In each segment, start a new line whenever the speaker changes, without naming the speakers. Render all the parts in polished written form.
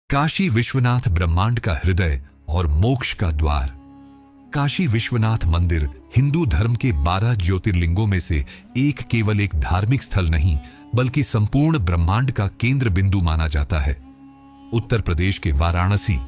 काशी विश्वनाथ ब्रह्मांड का हृदय और मोक्ष का द्वार। काशी विश्वनाथ मंदिर हिंदू धर्म के 12 ज्योतिर्लिंगों में से केवल एक धार्मिक स्थल नहीं बल्कि संपूर्ण ब्रह्मांड का केंद्र बिंदु माना जाता है। उत्तर प्रदेश के वाराणसी,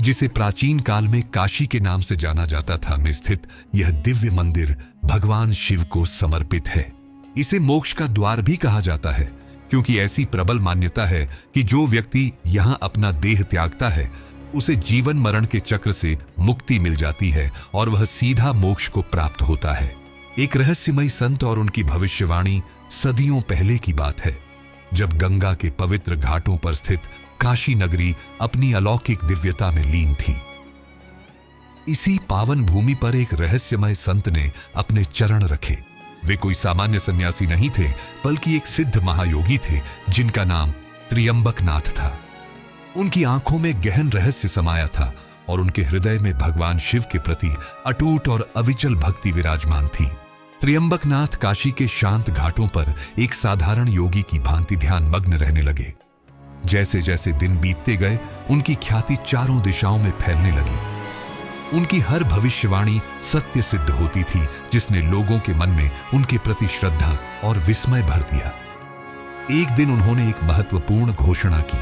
जिसे प्राचीन काल में काशी के नाम से जाना जाता था, में स्थित यह दिव्य मंदिर भगवान शिव को समर्पित है। इसे मोक्ष का द्वार भी कहा जाता है क्योंकि ऐसी प्रबल मान्यता है कि जो व्यक्ति यहां अपना देह त्यागता है उसे जीवन मरण के चक्र से मुक्ति मिल जाती है और वह सीधा मोक्ष को प्राप्त होता है। एक रहस्यमय संत और उनकी भविष्यवाणी सदियों पहले की बात है, जब गंगा के पवित्र घाटों पर स्थित काशी नगरी अपनी अलौकिक दिव्यता में लीन थी। इसी पावन भूमि पर एक रहस्यमय संत ने अपने चरण रखे। वे कोई सामान्य सन्यासी नहीं थे बल्कि एक सिद्ध महायोगी थे जिनका नाम त्र्यंबकनाथ था। उनकी आंखों में गहन रहस्य समाया था और उनके हृदय में भगवान शिव के प्रति अटूट और अविचल भक्ति विराजमान थी। त्र्यंबकनाथ काशी के शांत घाटों पर एक साधारण योगी की भांति ध्यान मग्न रहने लगे। जैसे जैसे दिन बीतते गए उनकी ख्याति चारों दिशाओं में फैलने लगी। उनकी हर भविष्यवाणी सत्य सिद्ध होती थी, जिसने लोगों के मन में उनके प्रति श्रद्धा और विस्मय भर दिया। एक दिन उन्होंने एक महत्वपूर्ण घोषणा की,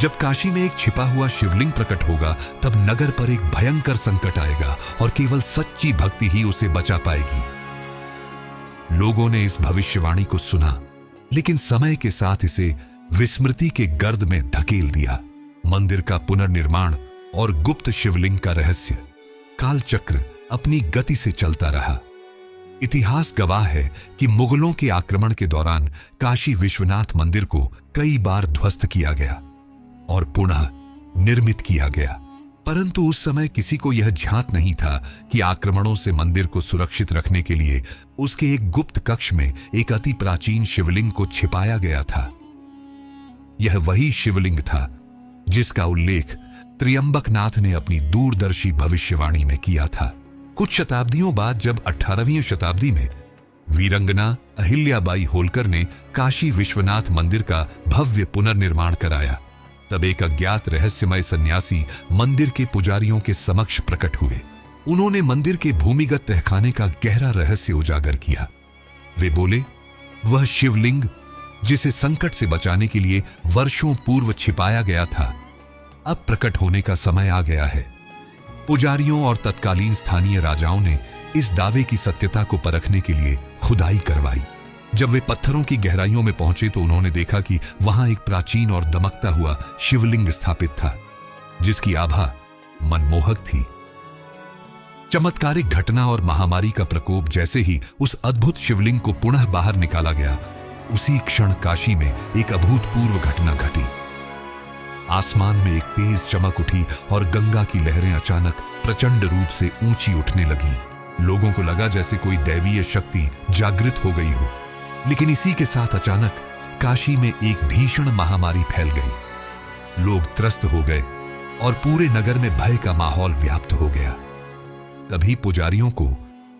जब काशी में एक छिपा हुआ शिवलिंग प्रकट होगा तब नगर पर एक भयंकर संकट आएगा और केवल सच्ची भक्ति ही उसे बचा पाएगी। लोगों ने इस भविष्यवाणी को सुना, लेकिन समय के साथ इसे विस्मृति के गर्द में धकेल दिया। मंदिर का पुनर्निर्माण और गुप्त शिवलिंग का रहस्य कालचक्र अपनी गति से चलता रहा। इतिहास गवाह है कि मुगलों के आक्रमण के दौरान काशी विश्वनाथ मंदिर को कई बार ध्वस्त किया गया और पुनः निर्मित किया गया, परंतु उस समय किसी को यह ज्ञात नहीं था कि आक्रमणों से मंदिर को सुरक्षित रखने के लिए उसके एक गुप्त कक्ष में एक अति प्राचीन शिवलिंग को छिपाया गया था। यह वही शिवलिंग था जिसका उल्लेख त्र्यंबकनाथ ने अपनी दूरदर्शी भविष्यवाणी में किया था। कुछ शताब्दियों बाद जब 18वीं शताब्दी में वीरंगना अहिल्याबाई होलकर ने काशी विश्वनाथ मंदिर का भव्य पुनर्निर्माण कराया, तब एक अज्ञात रहस्यमय सन्यासी मंदिर के पुजारियों के समक्ष प्रकट हुए। उन्होंने मंदिर के भूमिगत तहखाने का गहरा रहस्य उजागर किया। वे बोले, वह शिवलिंग जिसे संकट से बचाने के लिए वर्षों पूर्व छिपाया गया था, अब प्रकट होने का समय आ गया है। पुजारियों और तत्कालीन स्थानीय राजाओं ने इस दावे की सत्यता को परखने के लिए खुदाई करवाई। जब वे पत्थरों की गहराइयों में पहुंचे तो उन्होंने देखा कि वहां एक प्राचीन और दमकता हुआ शिवलिंग स्थापित था, जिसकी आभा मनमोहक थी। चमत्कारिक घटना और महामारी का प्रकोप जैसे ही उस अद्भुत शिवलिंग को पुनः बाहर निकाला गया, उसी क्षण काशी में एक अभूतपूर्व घटना घटी। आसमान में एक तेज चमक उठी और गंगा की लहरें अचानक प्रचंड रूप से ऊंची उठने लगी। लोगों को लगा जैसे कोई दैवीय शक्ति जागृत हो गई हो, लेकिन इसी के साथ अचानक काशी में एक भीषण महामारी फैल गई। लोग त्रस्त हो गए और पूरे नगर में भय का माहौल व्याप्त हो गया। तभी पुजारियों को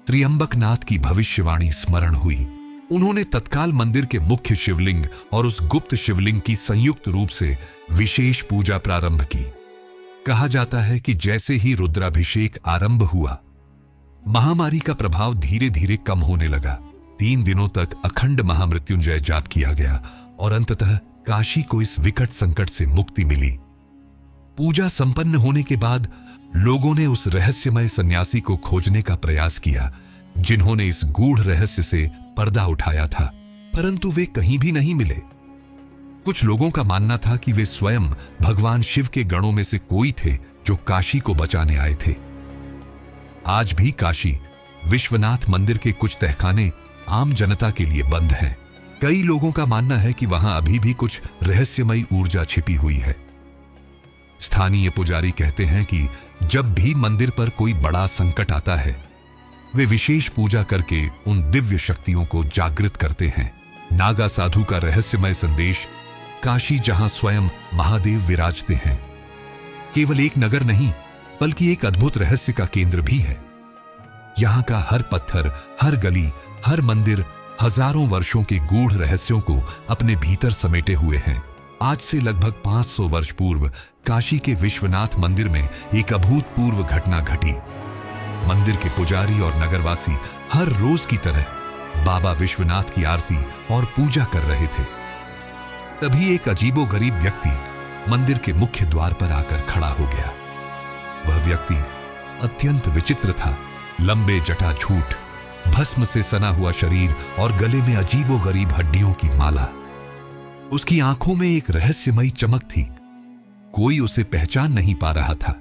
त्र्यंबकनाथ की भविष्यवाणी स्मरण हुई। उन्होंने तत्काल मंदिर के मुख्य शिवलिंग और उस गुप्त शिवलिंग की संयुक्त रूप से विशेष पूजा प्रारंभ की। कहा जाता है कि जैसे ही रुद्राभिषेक आरंभ हुआ, महामारी का प्रभाव धीरे धीरे कम होने लगा। 3 दिनों तक अखंड महामृत्युंजय जाप किया गया और अंततः काशी को इस विकट संकट से मुक्ति मिली। पूजा संपन्न होने के बाद लोगों ने उस रहस्यमय सन्यासी को खोजने का प्रयास किया, जिन्होंने इस गूढ़ रहस्य से पर्दा उठाया था, परंतु वे कहीं भी नहीं मिले। कुछ लोगों का मानना था कि वे स्वयं भगवान शिव के गणों में से कोई थे जो काशी को बचाने आए थे। आज भी काशी विश्वनाथ मंदिर के कुछ तहखाने आम जनता के लिए बंद हैं। कई लोगों का मानना है कि वहां अभी भी कुछ रहस्यमयी ऊर्जा छिपी हुई है। स्थानीय पुजारी कहते हैं कि जब भी मंदिर पर कोई बड़ा संकट आता है, वे विशेष पूजा करके उन दिव्य शक्तियों को जागृत करते हैं। नागा साधु का रहस्यमय संदेश काशी, जहां स्वयं महादेव विराजते हैं, केवल एक नगर नहीं बल्कि एक अद्भुत रहस्य का केंद्र भी है। यहां का हर पत्थर, हर गली, हर मंदिर हजारों वर्षों के गूढ़ रहस्यों को अपने भीतर समेटे हुए हैं। आज से लगभग 500 वर्ष पूर्व काशी के विश्वनाथ मंदिर में एक अभूतपूर्व घटना घटी। मंदिर के पुजारी और नगरवासी हर रोज की तरह बाबा विश्वनाथ की आरती और पूजा कर रहे थे। तभी एक अजीबोगरीब व्यक्ति मंदिर के मुख्य द्वार पर आकर खड़ा हो गया। वह व्यक्ति अत्यंत विचित्र था। लंबे जटाझूट, भस्म से सना हुआ शरीर और गले में अजीबोगरीब हड्डियों की माला। उसकी आंखों में एक रहस्यमयी चमक थी। कोई उसे पहचान नहीं पा रहा था,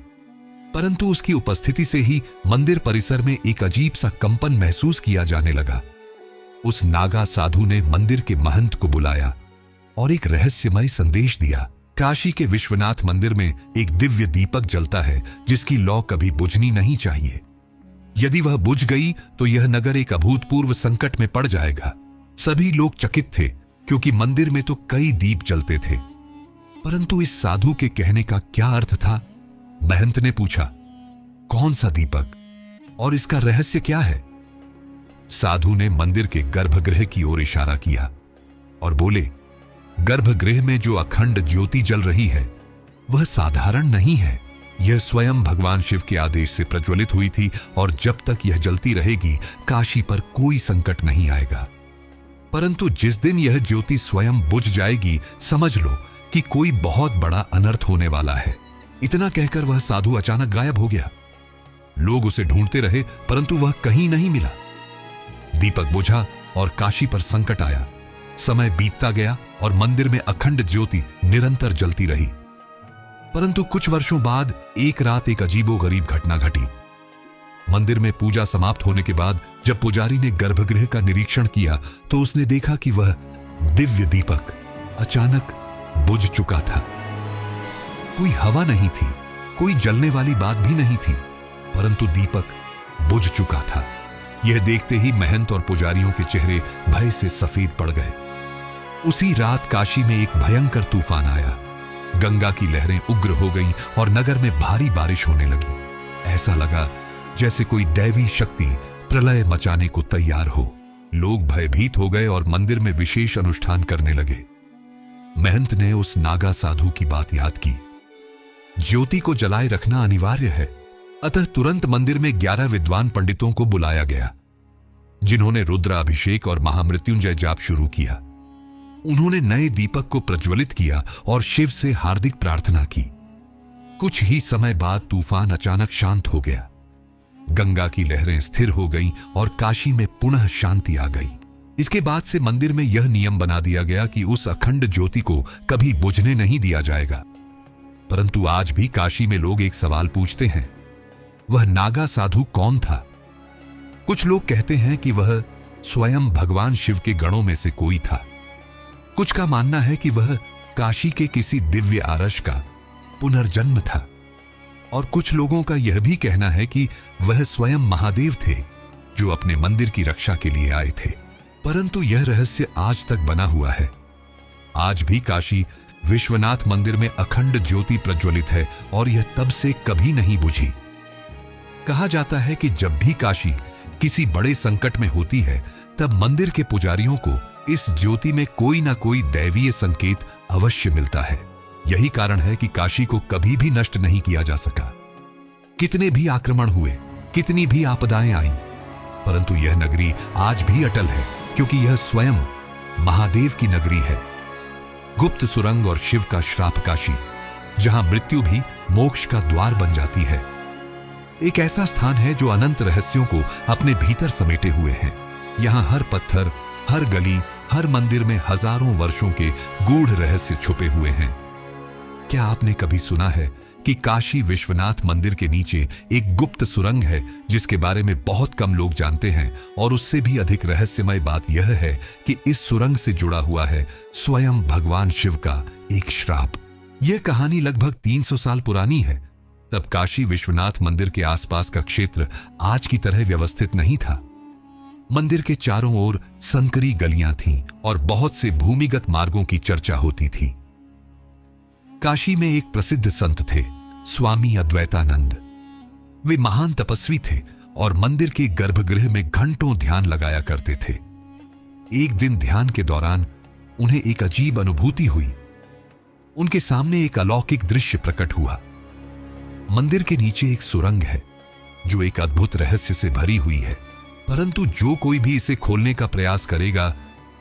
परंतु उसकी उपस्थिति से ही मंदिर परिसर में एक अजीब सा कंपन महसूस किया जाने लगा। उस नागा साधु ने मंदिर के महंत को बुलाया और एक रहस्यमय संदेश दिया। काशी के विश्वनाथ मंदिर में एक दिव्य दीपक जलता है जिसकी लौ कभी बुझनी नहीं चाहिए। यदि वह बुझ गई तो यह नगर एक अभूतपूर्व संकट में पड़ जाएगा। सभी लोग चकित थे क्योंकि मंदिर में तो कई दीप जलते थे, परंतु इस साधु के कहने का क्या अर्थ था? महंत ने पूछा, कौन सा दीपक और इसका रहस्य क्या है? साधु ने मंदिर के गर्भगृह की ओर इशारा किया और बोले, गर्भगृह में जो अखंड ज्योति जल रही है वह साधारण नहीं है। यह स्वयं भगवान शिव के आदेश से प्रज्वलित हुई थी और जब तक यह जलती रहेगी काशी पर कोई संकट नहीं आएगा। परंतु जिस दिन यह ज्योति स्वयं बुझ जाएगी, समझ लो कि कोई बहुत बड़ा अनर्थ होने वाला है। इतना कहकर वह साधु अचानक गायब हो गया। लोग उसे ढूंढते रहे परंतु वह कहीं नहीं मिला। दीपक बुझा और काशी पर संकट आया। समय बीतता गया और मंदिर में अखंड ज्योति निरंतर जलती रही। परंतु कुछ वर्षों बाद एक रात एक अजीबोगरीब घटना घटी। मंदिर में पूजा समाप्त होने के बाद जब पुजारी ने गर्भगृह का निरीक्षण किया तो उसने देखा कि वह दिव्य दीपक अचानक बुझ चुका था। कोई हवा नहीं थी, कोई जलने वाली बात भी नहीं थी, परंतु दीपक बुझ चुका था। यह देखते ही महंत और पुजारियों के चेहरे भय से सफेद पड़ गए। उसी रात काशी में एक भयंकर तूफान आया। गंगा की लहरें उग्र हो गईं और नगर में भारी बारिश होने लगी। ऐसा लगा जैसे कोई दैवी शक्ति प्रलय मचाने को तैयार हो। लोग भयभीत हो गए और मंदिर में विशेष अनुष्ठान करने लगे। महंत ने उस नागा साधु की बात याद की। ज्योति को जलाए रखना अनिवार्य है, अतः तुरंत मंदिर में 11 विद्वान पंडितों को बुलाया गया, जिन्होंने रुद्राभिषेक और महामृत्युंजय जाप शुरू किया। उन्होंने नए दीपक को प्रज्वलित किया और शिव से हार्दिक प्रार्थना की। कुछ ही समय बाद तूफान अचानक शांत हो गया। गंगा की लहरें स्थिर हो गईं और काशी में पुनः शांति आ गई। इसके बाद से मंदिर में यह नियम बना दिया गया कि उस अखंड ज्योति को कभी बुझने नहीं दिया जाएगा। परंतु आज भी काशी में लोग एक सवाल पूछते हैं, वह नागा साधु कौन था? कुछ लोग कहते हैं कि वह स्वयं भगवान शिव के गणों में से कोई था। कुछ का मानना है कि वह काशी के किसी दिव्य आरश का पुनर्जन्म था और कुछ लोगों का यह भी कहना है कि वह स्वयं महादेव थे जो अपने मंदिर की रक्षा के लिए आए थे। परंतु यह रहस्य आज तक बना हुआ है। आज भी काशी विश्वनाथ मंदिर में अखंड ज्योति प्रज्वलित है और यह तब से कभी नहीं बुझी। कहा जाता है कि जब भी काशी किसी बड़े संकट में होती है तब मंदिर के पुजारियों को इस ज्योति में कोई ना कोई दैवीय संकेत अवश्य मिलता है। यही कारण है कि काशी को कभी भी नष्ट नहीं किया जा सका। कितने भी आक्रमण हुए, कितनी भी आपदाएं आईं, परंतु यह नगरी आज भी अटल है क्योंकि यह स्वयं महादेव की नगरी है। गुप्त सुरंग और शिव का श्राप काशी, जहां मृत्यु भी मोक्ष का द्वार बन जाती है। एक ऐसा स्थान है जो अनंत रहस्यों को अपने भीतर समेटे हुए है। यहां हर पत्थर, हर गली, हर मंदिर में हजारों वर्षों के गूढ़ रहस्य छुपे हुए हैं। क्या आपने कभी सुना है कि काशी विश्वनाथ मंदिर के नीचे एक गुप्त सुरंग है जिसके बारे में बहुत कम लोग जानते हैं? और उससे भी अधिक रहस्यमय बात यह है कि इस सुरंग से जुड़ा हुआ है स्वयं भगवान शिव का एक श्राप। यह कहानी लगभग 300 साल पुरानी है। तब काशी विश्वनाथ मंदिर के आसपास का क्षेत्र आज की तरह व्यवस्थित नहीं था। मंदिर के चारों ओर संकरी गलियां थीं और बहुत से भूमिगत मार्गों की चर्चा होती थी। काशी में एक प्रसिद्ध संत थे, स्वामी अद्वैतानंद। वे महान तपस्वी थे और मंदिर के गर्भगृह में घंटों ध्यान लगाया करते थे। एक दिन ध्यान के दौरान उन्हें एक अजीब अनुभूति हुई। उनके सामने एक अलौकिक दृश्य प्रकट हुआ। मंदिर के नीचे एक सुरंग है जो एक अद्भुत रहस्य से भरी हुई है, परंतु जो कोई भी इसे खोलने का प्रयास करेगा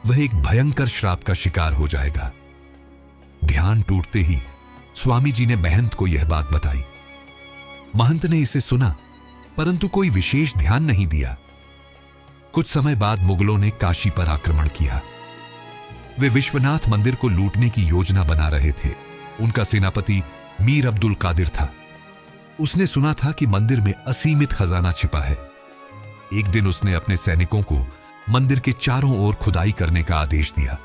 वह एक भयंकर श्राप का शिकार हो जाएगा। ध्यान टूटते ही स्वामी जी ने महंत को यह बात बताई। महंत ने इसे सुना परंतु कोई विशेष ध्यान नहीं दिया। कुछ समय बाद मुगलों ने काशी पर आक्रमण किया। वे विश्वनाथ मंदिर को लूटने की योजना बना रहे थे। उनका सेनापति मीर अब्दुल कादिर था। उसने सुना था कि मंदिर में असीमित खजाना छिपा है। एक दिन उसने अपने सैनिकों को मंदिर के चारों ओर खुदाई करने का आदेश दिया।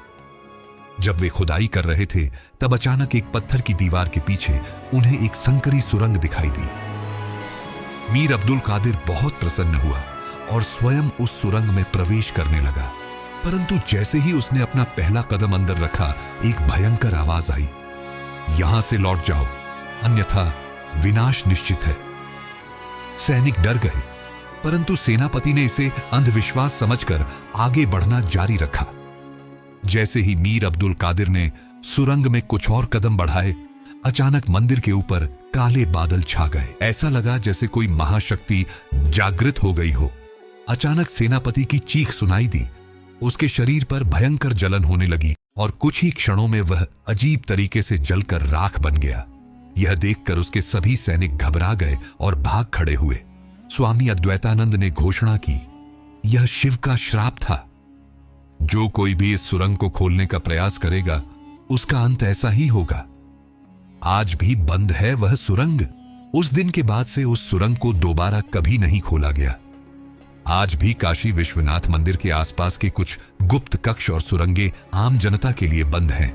जब वे खुदाई कर रहे थे तब अचानक एक पत्थर की दीवार के पीछे उन्हें एक संकरी सुरंग दिखाई दी। मीर अब्दुल कादिर बहुत प्रसन्न हुआ और स्वयं उस सुरंग में प्रवेश करने लगा, परंतु जैसे ही उसने अपना पहला कदम अंदर रखा एक भयंकर आवाज आई, यहां से लौट जाओ अन्यथा विनाश निश्चित है। सैनिक डर गए, परंतु सेनापति ने इसे अंधविश्वास समझकर आगे बढ़ना जारी रखा। जैसे ही मीर अब्दुल कादिर ने सुरंग में कुछ और कदम बढ़ाए, अचानक मंदिर के ऊपर काले बादल छा गए। ऐसा लगा जैसे कोई महाशक्ति जागृत हो गई हो। अचानक सेनापति की चीख सुनाई दी। उसके शरीर पर भयंकर जलन होने लगी और कुछ ही क्षणों में वह अजीब तरीके से जलकर राख बन गया। यह देखकर उसके सभी सैनिक घबरा गए और भाग खड़े हुए। स्वामी अद्वैतानंद ने घोषणा की, यह शिव का श्राप था। जो कोई भी इस सुरंग को खोलने का प्रयास करेगा उसका अंत ऐसा ही होगा। आज भी बंद है वह सुरंग। उस दिन के बाद से उस सुरंग को दोबारा कभी नहीं खोला गया। आज भी काशी विश्वनाथ मंदिर के आसपास के कुछ गुप्त कक्ष और सुरंगें आम जनता के लिए बंद हैं।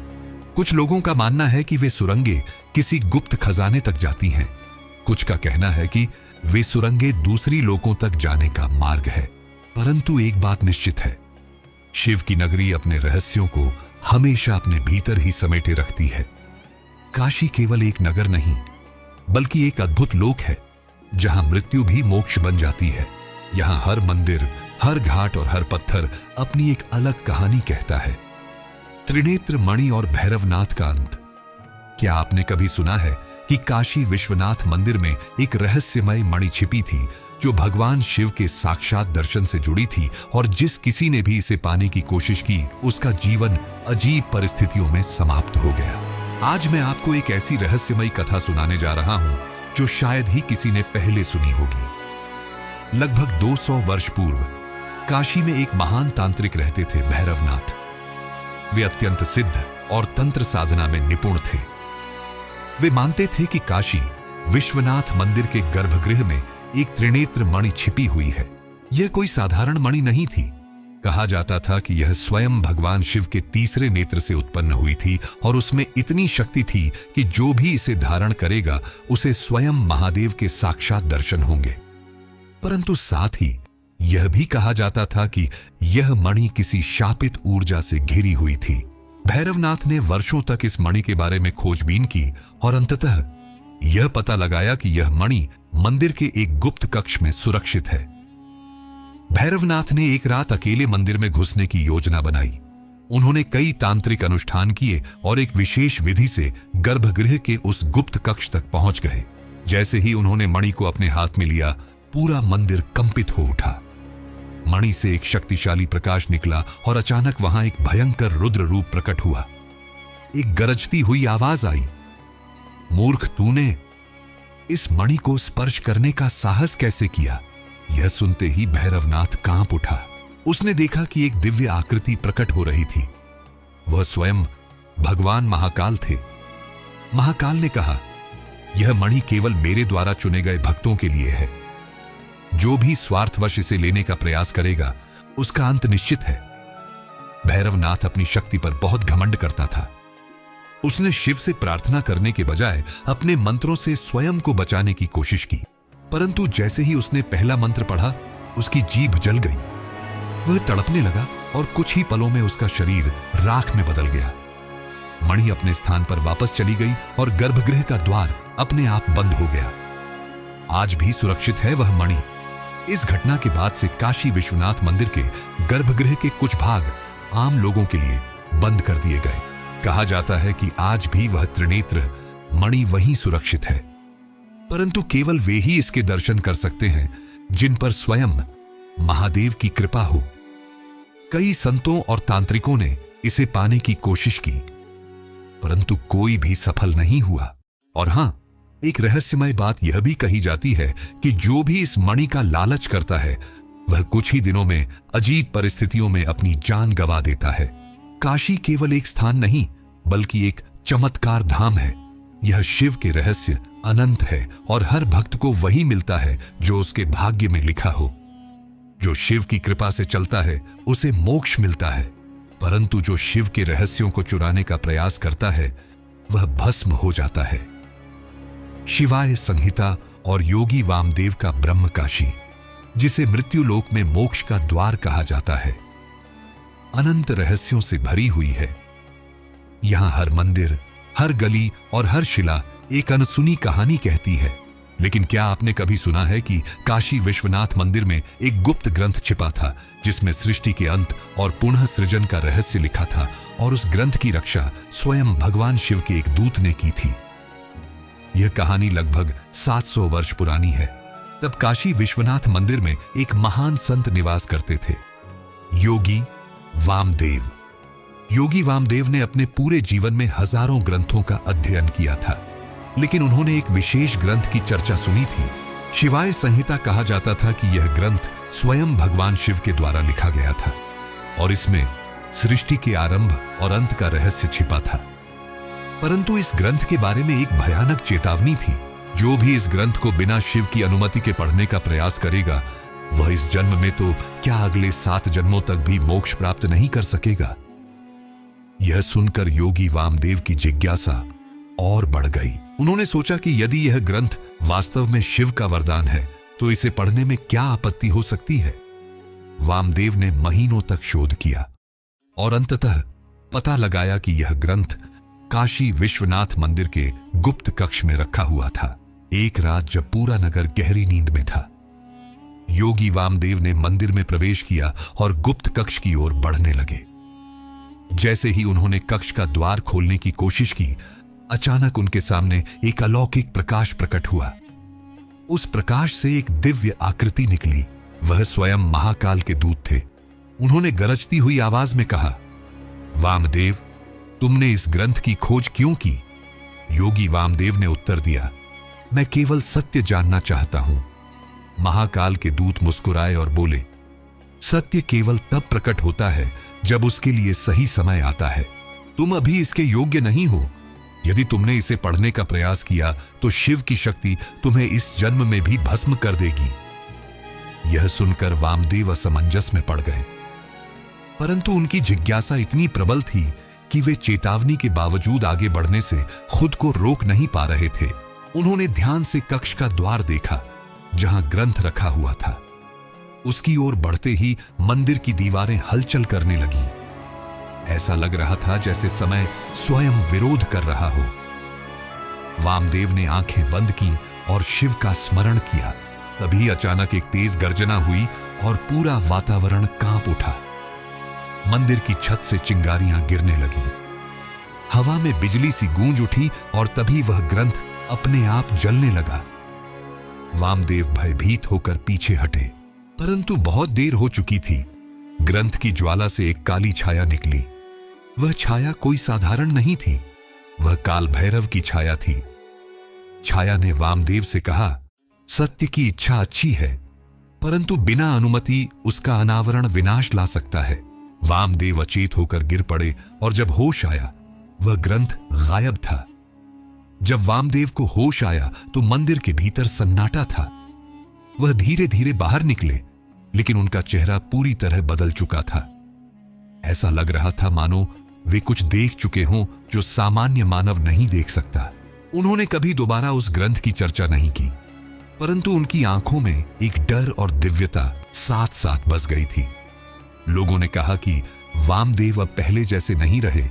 कुछ लोगों का मानना है कि वे सुरंगें किसी गुप्त खजाने तक जाती हैं। कुछ का कहना है कि वे सुरंगें दूसरी लोगों तक जाने का मार्ग है। परंतु एक बात निश्चित है, शिव की नगरी अपने रहस्यों को हमेशा अपने भीतर ही समेटे रखती है। काशी केवल एक नगर नहीं बल्कि एक अद्भुत लोक है जहां मृत्यु भी मोक्ष बन जाती है। यहां हर मंदिर, हर घाट और हर पत्थर अपनी एक अलग कहानी कहता है। त्रिनेत्र मणि और भैरवनाथ का अंत। क्या आपने कभी सुना है कि काशी विश्वनाथ मंदिर में एक रहस्यमय मणि छिपी थी जो भगवान शिव के साक्षात दर्शन से जुड़ी थी, और जिस किसी ने भी इसे पाने की कोशिश की उसका जीवन अजीब परिस्थितियों में समाप्त हो गया। आज मैं आपको एक ऐसी रहस्यमयी कथा सुनाने जा रहा हूं जो शायद ही किसी ने पहले सुनी होगी। लगभग 200 वर्ष पूर्व काशी में एक महान तांत्रिक रहते थे, भैरवनाथ। वे अत्यंत सिद्ध और तंत्र साधना में निपुण थे। वे मानते थे कि काशी विश्वनाथ मंदिर के गर्भगृह में एक त्रिनेत्र मणि छिपी हुई है। यह कोई साधारण मणि नहीं थी। कहा जाता था कि यह स्वयं भगवान शिव के तीसरे नेत्र से उत्पन्न हुई थी और उसमें इतनी शक्ति थी कि जो भी इसे धारण करेगा उसे स्वयं महादेव के साक्षात दर्शन होंगे। परंतु साथ ही यह भी कहा जाता था कि यह मणि किसी शापित ऊर्जा से घिरी हुई थी। भैरवनाथ ने वर्षों तक इस मणि के बारे में खोजबीन की और अंततः यह पता लगाया कि यह मणि मंदिर के एक गुप्त कक्ष में सुरक्षित है। भैरवनाथ ने एक रात अकेले मंदिर में घुसने की योजना बनाई। उन्होंने कई तांत्रिक अनुष्ठान किए और एक विशेष विधि से गर्भगृह के उस गुप्त कक्ष तक पहुंच गए। जैसे ही उन्होंने मणि को अपने हाथ में लिया, पूरा मंदिर कंपित हो उठा। मणि से एक शक्तिशाली प्रकाश निकला और अचानक वहां एक भयंकर रुद्र रूप प्रकट हुआ। एक गरजती हुई आवाज आई, मूर्ख, तूने इस मणि को स्पर्श करने का साहस कैसे किया? यह सुनते ही भैरवनाथ कांप उठा। उसने देखा कि एक दिव्य आकृति प्रकट हो रही थी। वह स्वयं भगवान महाकाल थे। महाकाल ने कहा, यह मणि केवल मेरे द्वारा चुने गए भक्तों के लिए है। जो भी स्वार्थवश इसे लेने का प्रयास करेगा उसका अंत निश्चित है। भैरवनाथ अपनी शक्ति पर बहुत घमंड करता था। उसने शिव से प्रार्थना करने के बजाय अपने मंत्रों से स्वयं को बचाने की कोशिश की, परंतु जैसे ही उसने पहला मंत्र पढ़ा उसकी जीभ जल गई। वह तड़पने लगा और कुछ ही पलों में उसका शरीर राख में बदल गया। मणि अपने स्थान पर वापस चली गई और गर्भगृह का द्वार अपने आप बंद हो गया। आज भी सुरक्षित है वह मणि। इस घटना के बाद से काशी विश्वनाथ मंदिर के गर्भगृह के कुछ भाग आम लोगों के लिए बंद कर दिए गए। कहा जाता है कि आज भी वह त्रिनेत्र मणि वहीं सुरक्षित है, परंतु केवल वे ही इसके दर्शन कर सकते हैं जिन पर स्वयं महादेव की कृपा हो। कई संतों और तांत्रिकों ने इसे पाने की कोशिश की, परंतु कोई भी सफल नहीं हुआ। और हां, एक रहस्यमय बात यह भी कही जाती है कि जो भी इस मणि का लालच करता है वह कुछ ही दिनों में अजीब परिस्थितियों में अपनी जान गंवा देता है। काशी केवल एक स्थान नहीं बल्कि एक चमत्कार धाम है। यह शिव के रहस्य अनंत है और हर भक्त को वही मिलता है जो उसके भाग्य में लिखा हो। जो शिव की कृपा से चलता है उसे मोक्ष मिलता है, परंतु जो शिव के रहस्यों को चुराने का प्रयास करता है वह भस्म हो जाता है। शिवाय संहिता और योगी वामदेव का ब्रह्म काशी, जिसे मृत्युलोक में मोक्ष का द्वार कहा जाता है, अनंत रहस्यों से भरी हुई है। यहां हर मंदिर, हर गली और हर शिला एक अनसुनी कहानी कहती है। लेकिन क्या आपने कभी सुना है कि काशी विश्वनाथ मंदिर में एक गुप्त ग्रंथ छिपा था जिसमें सृष्टि के अंत और पुनः सृजन का रहस्य लिखा था, और उस ग्रंथ की रक्षा स्वयं भगवान शिव के एक दूत ने की थी। यह कहानी लगभग 700 वर्ष पुरानी है। तब काशी विश्वनाथ मंदिर में एक महान संत निवास करते थे, योगी वामदेव। योगी वामदेव ने अपने पूरे जीवन में हजारों ग्रंथों का अध्ययन किया था, लेकिन उन्होंने एक विशेष ग्रंथ की चर्चा सुनी थी। शिवाय संहिता कहा जाता था कि यह ग्रंथ स्वयं भगवान शिव के द्वारा लिखा गया था और इसमें सृष्टि के आरंभ और अंत का रहस्य छिपा था। परंतु इस ग्रंथ के बारे में एक भयानक चेतावनी थी। जो भी इस ग्रंथ को बिना शिव की अनुमति के पढ़ने का प्रयास करेगा वह इस जन्म में तो क्या अगले 7 जन्मों तक भी मोक्ष प्राप्त नहीं कर सकेगा। यह सुनकर योगी वामदेव की जिज्ञासा और बढ़ गई। उन्होंने सोचा कि यदि यह ग्रंथ वास्तव में शिव का वरदान है तो इसे पढ़ने में क्या आपत्ति हो सकती है। वामदेव ने महीनों तक शोध किया और अंततः पता लगाया कि यह ग्रंथ काशी विश्वनाथ मंदिर के गुप्त कक्ष में रखा हुआ था। एक रात जब पूरा नगर गहरी नींद में था, योगी वामदेव ने मंदिर में प्रवेश किया और गुप्त कक्ष की ओर बढ़ने लगे। जैसे ही उन्होंने कक्ष का द्वार खोलने की कोशिश की, अचानक उनके सामने एक अलौकिक प्रकाश प्रकट हुआ। उस प्रकाश से एक दिव्य आकृति निकली। वह स्वयं महाकाल के दूत थे। उन्होंने गरजती हुई आवाज में कहा, वामदेव, तुमने इस ग्रंथ की खोज क्यों की? योगी वामदेव ने उत्तर दिया, मैं केवल सत्य जानना चाहता हूं। महाकाल के दूत मुस्कुराए और बोले, सत्य केवल तब प्रकट होता है जब उसके लिए सही समय आता है। तुम अभी इसके योग्य नहीं हो। यदि तुमने इसे पढ़ने का प्रयास किया तो शिव की शक्ति तुम्हें इस जन्म में भी भस्म कर देगी। यह सुनकर वामदेव असमंजस में पड़ गए, परंतु उनकी जिज्ञासा इतनी प्रबल थी कि वे चेतावनी के बावजूद आगे बढ़ने से खुद को रोक नहीं पा रहे थे। उन्होंने ध्यान से कक्ष का द्वार देखा जहां ग्रंथ रखा हुआ था। उसकी ओर बढ़ते ही मंदिर की दीवारें हलचल करने लगीं। ऐसा लग रहा था जैसे समय स्वयं विरोध कर रहा हो। वामदेव ने आंखें बंद की और शिव का स्मरण किया। तभी अचानक एक तेज गर्जना हुई और पूरा वातावरण कांप उठा। मंदिर की छत से चिंगारियां गिरने लगीं। हवा में बिजली सी गूंज उठी और तभी वह ग्रंथ अपने आप जलने लगा। वामदेव भयभीत होकर पीछे हटे, परंतु बहुत देर हो चुकी थी। ग्रंथ की ज्वाला से एक काली छाया निकली। वह छाया कोई साधारण नहीं थी, वह काल भैरव की छाया थी। छाया ने वामदेव से कहा, सत्य की इच्छा अच्छी है, परंतु बिना अनुमति उसका अनावरण विनाश ला सकता है। वामदेव अचेत होकर गिर पड़े और जब होश आया वह ग्रंथ गायब था। जब वामदेव को होश आया तो मंदिर के भीतर सन्नाटा था। वह धीरे धीरे बाहर निकले, लेकिन उनका चेहरा पूरी तरह बदल चुका था। ऐसा लग रहा था मानो वे कुछ देख चुके हों जो सामान्य मानव नहीं देख सकता। उन्होंने कभी दोबारा उस ग्रंथ की चर्चा नहीं की, परंतु उनकी आंखों में एक डर और दिव्यता साथ साथ बस गई थी। लोगों ने कहा कि वामदेव अब पहले जैसे नहीं रहे।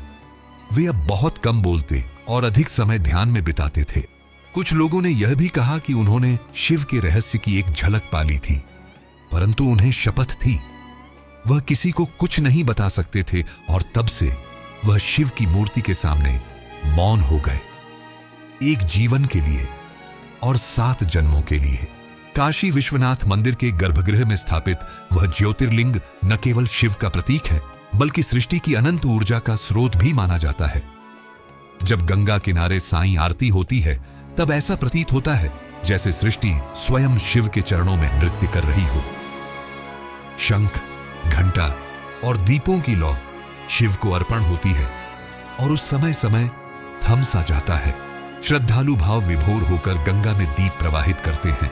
वे अब बहुत कम बोलते और अधिक समय ध्यान में बिताते थे। कुछ लोगों ने यह भी कहा कि उन्होंने शिव के रहस्य की एक झलक पाली थी, परंतु उन्हें शपथ थी वह किसी को कुछ नहीं बता सकते थे। और तब से वह शिव की मूर्ति के सामने मौन हो गए, एक जीवन के लिए और 7 जन्मों के लिए। काशी विश्वनाथ मंदिर के गर्भगृह में स्थापित वह ज्योतिर्लिंग न केवल शिव का प्रतीक है, बल्कि सृष्टि की अनंत ऊर्जा का स्रोत भी माना जाता है। जब गंगा किनारे साईं आरती होती है, तब ऐसा प्रतीत होता है जैसे सृष्टि स्वयं शिव के चरणों में नृत्य कर रही हो। शंख, घंटा और दीपों की लौ शिव को अर्पण होती है और उस समय समय थम सा जाता है। श्रद्धालु भाव विभोर होकर गंगा में दीप प्रवाहित करते हैं,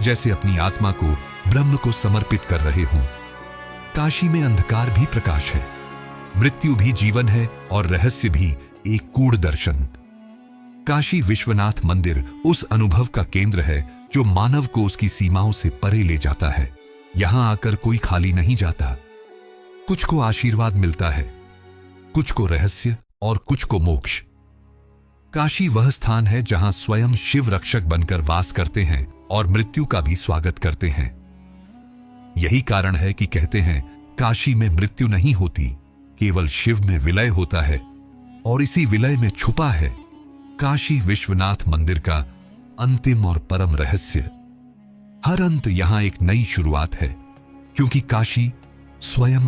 जैसे अपनी आत्मा को ब्रह्म को समर्पित कर रहे हों। काशी में अंधकार भी प्रकाश है, मृत्यु भी जीवन है और रहस्य भी एक कूढ़ दर्शन। काशी विश्वनाथ मंदिर उस अनुभव का केंद्र है जो मानव को उसकी सीमाओं से परे ले जाता है। यहां आकर कोई खाली नहीं जाता। कुछ को आशीर्वाद मिलता है, कुछ को रहस्य और कुछ को मोक्ष। काशी वह स्थान है जहां स्वयं शिव रक्षक बनकर वास करते हैं और मृत्यु का भी स्वागत करते हैं। यही कारण है कि कहते हैं काशी में मृत्यु नहीं होती, केवल शिव में विलय होता है, और इसी विलय में छुपा है काशी विश्वनाथ मंदिर का अंतिम और परम रहस्य। हर अंत यहां एक नई शुरुआत है, क्योंकि काशी स्वयं